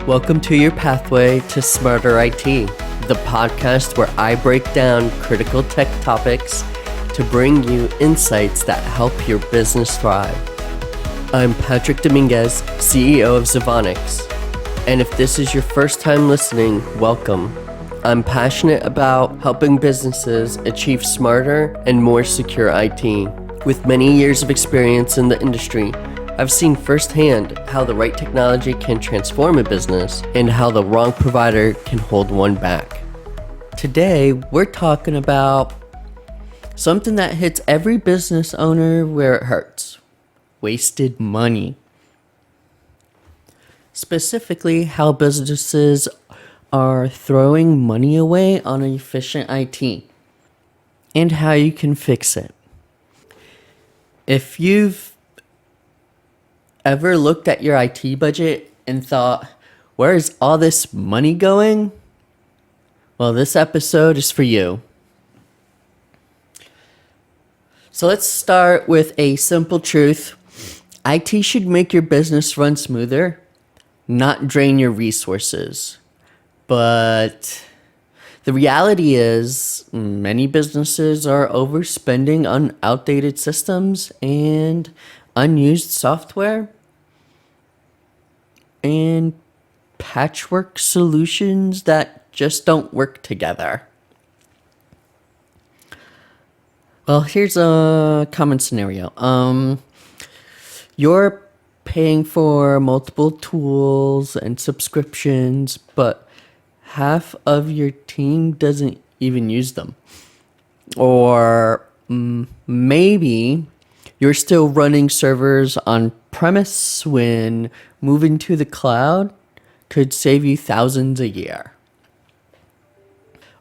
Welcome to your pathway to Smarter IT, the podcast where I break down critical tech topics to bring you insights that help your business thrive. I'm Patrick Domingues, CEO of Zevonix, and if this is your first time listening, welcome. I'm passionate about helping businesses achieve smarter and more secure IT. With many years of experience in the industry, I've seen firsthand how the right technology can transform a business and how the wrong provider can hold one back. Today, we're talking about something that hits every business owner where it hurts: wasted money. Specifically, how businesses are throwing money away on inefficient IT and how you can fix it. If you've ever looked at your IT budget and thought, where is all this money going? Well, this episode is for you. So let's start with a simple truth. IT should make your business run smoother, not drain your resources. But the reality is, many businesses are overspending on outdated systems and unused software and patchwork solutions that just don't work together. Well, here's a common scenario. You're paying for multiple tools and subscriptions, but half of your team doesn't even use them. Or maybe you're still running servers on premise when moving to the cloud could save you thousands a year.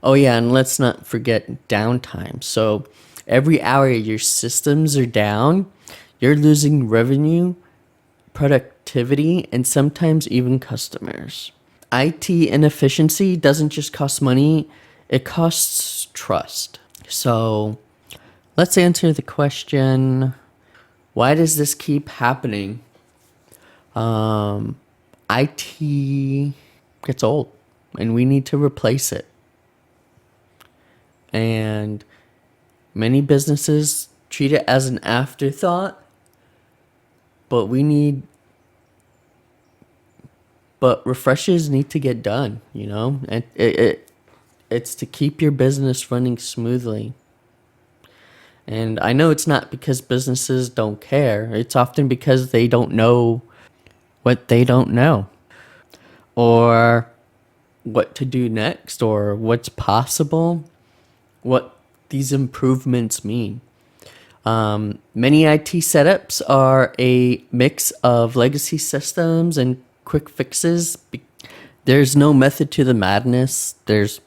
Oh yeah, and let's not forget downtime. So every hour your systems are down, you're losing revenue, productivity, and sometimes even customers. IT inefficiency doesn't just cost money, it costs trust. So let's answer the question, why does this keep happening? IT gets old and we need to replace it. And many businesses treat it as an afterthought, but refreshes need to get done, and it's to keep your business running smoothly. And I know it's not because businesses don't care. It's often because they don't know what they don't know, or what to do next, or what's possible, what these improvements mean. Many IT setups are a mix of legacy systems and quick fixes. There's no method to the madness. There's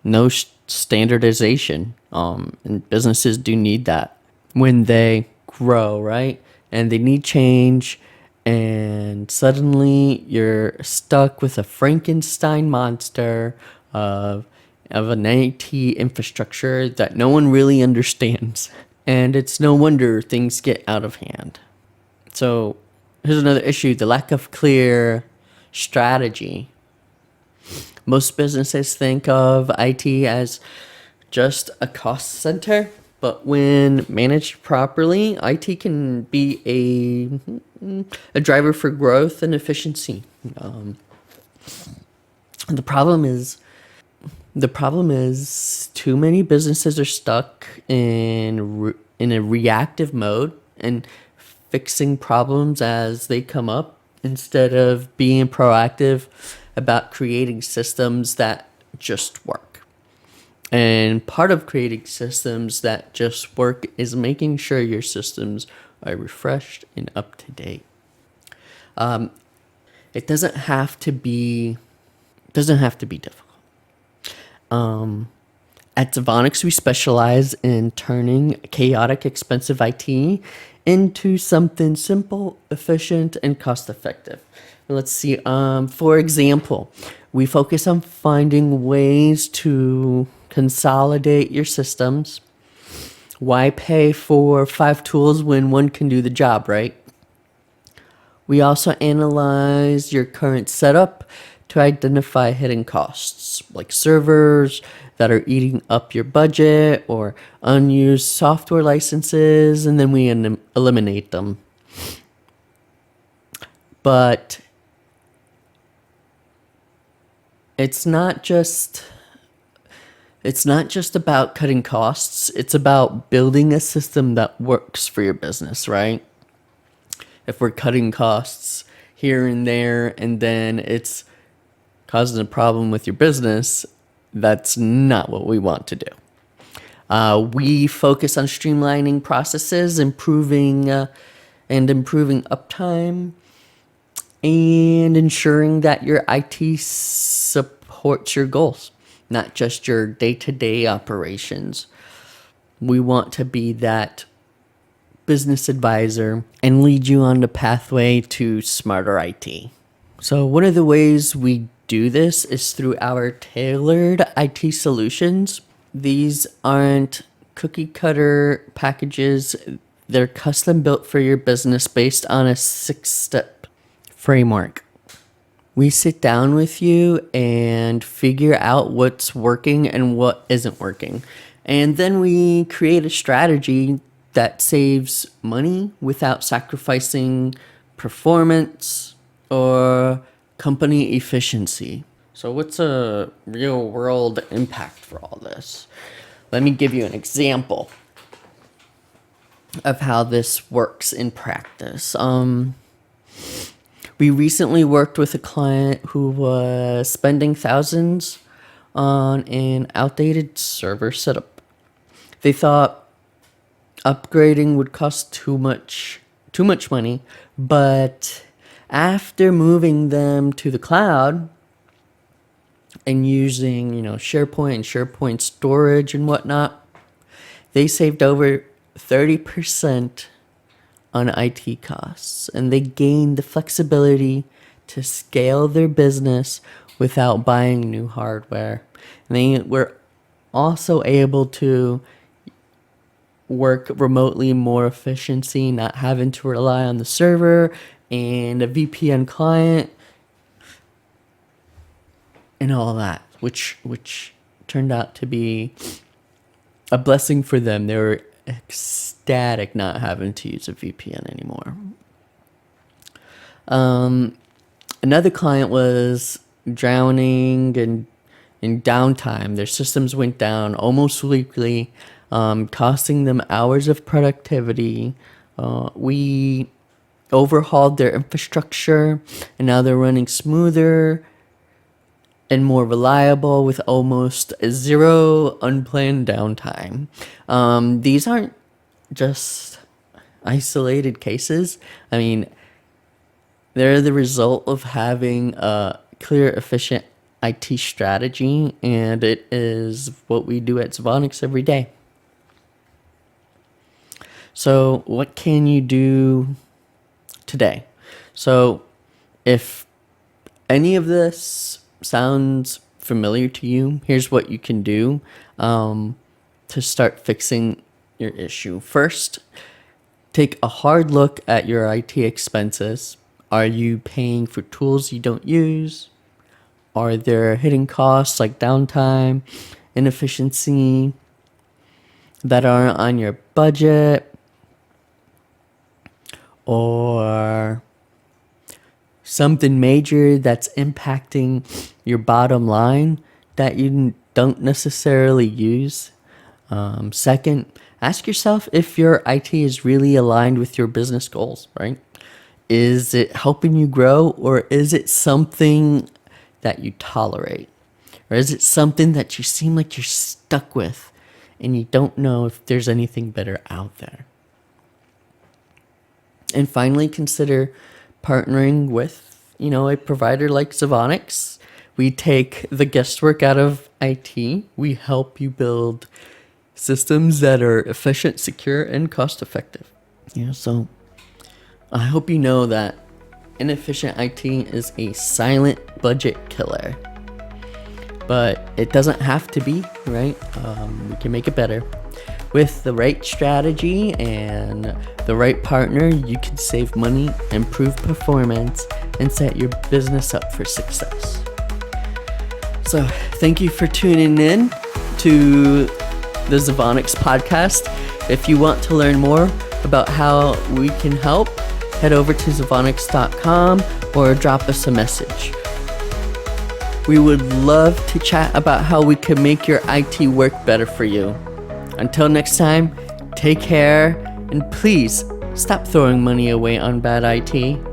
no standardization. And businesses do need that when they grow, right? And they need change. And suddenly you're stuck with a Frankenstein monster of an IT infrastructure that no one really understands. And it's no wonder things get out of hand. So here's another issue: the lack of clear strategy. Most businesses think of IT as just a cost center, but when managed properly, IT can be a driver for growth and efficiency. The problem is too many businesses are stuck in a reactive mode and fixing problems as they come up, instead of being proactive about creating systems that just work. And part of creating systems that just work is making sure your systems are refreshed and up to date. It doesn't have to be difficult. At Zevonix, we specialize in turning chaotic, expensive IT into something simple, efficient, and cost-effective. Let's see. For example, we focus on finding ways to consolidate your systems. Why pay for 5 tools when one can do the job, right? We also analyze your current setup to identify hidden costs, like servers that are eating up your budget or unused software licenses, and then we eliminate them. But it's not just about cutting costs. It's about building a system that works for your business, right? If we're cutting costs here and there and then it's causing a problem with your business, that's not what we want to do. We focus on streamlining processes, improving uptime, and ensuring that your IT supports your goals, not just your day-to-day operations. We want to be that business advisor and lead you on the pathway to smarter IT. So one of the ways we do this is through our tailored IT solutions. These aren't cookie cutter packages. They're custom built for your business based on a 6-step framework. We sit down with you and figure out what's working and what isn't working. And then we create a strategy that saves money without sacrificing performance or company efficiency. So what's a real world impact for all this? Let me give you an example of how this works in practice. We recently worked with a client who was spending thousands on an outdated server setup. They thought upgrading would cost too much money, but after moving them to the cloud and using, SharePoint and SharePoint storage and whatnot, they saved over 30% on IT costs, and they gained the flexibility to scale their business without buying new hardware. And they were also able to work remotely more efficiency, not having to rely on the server and a VPN client and all that, which turned out to be a blessing for them. They were ecstatic not having to use a VPN anymore. Another client was drowning in downtime. Their systems went down almost weekly, costing them hours of productivity. We overhauled their infrastructure, and now they're running smoother and more reliable with almost zero unplanned downtime. These aren't just isolated cases. I mean, they're the result of having a clear, efficient IT strategy, and it is what we do at Zevonix every day. So what can you do today? So if any of this sounds familiar to you, here's what you can do to start fixing your issue. First, take a hard look at your IT expenses. Are you paying for tools you don't use? Are there hidden costs like downtime, inefficiency that aren't on your budget? Or something major that's impacting your bottom line that you don't necessarily use? Second, ask yourself if your IT is really aligned with your business goals, right? Is it helping you grow, or is it something that you tolerate? Or is it something that you seem like you're stuck with and you don't know if there's anything better out there? And finally, consider partnering with, a provider like Zevonix. We take the guesswork out of IT. We help you build systems that are efficient, secure, and cost effective. So I hope you know that inefficient IT is a silent budget killer. But it doesn't have to be, right? We can make it better. With the right strategy and the right partner, you can save money, improve performance, and set your business up for success. So thank you for tuning in to the Zevonix podcast. If you want to learn more about how we can help, head over to Zevonix.com or drop us a message. We would love to chat about how we can make your IT work better for you. Until next time, take care, and please stop throwing money away on bad IT.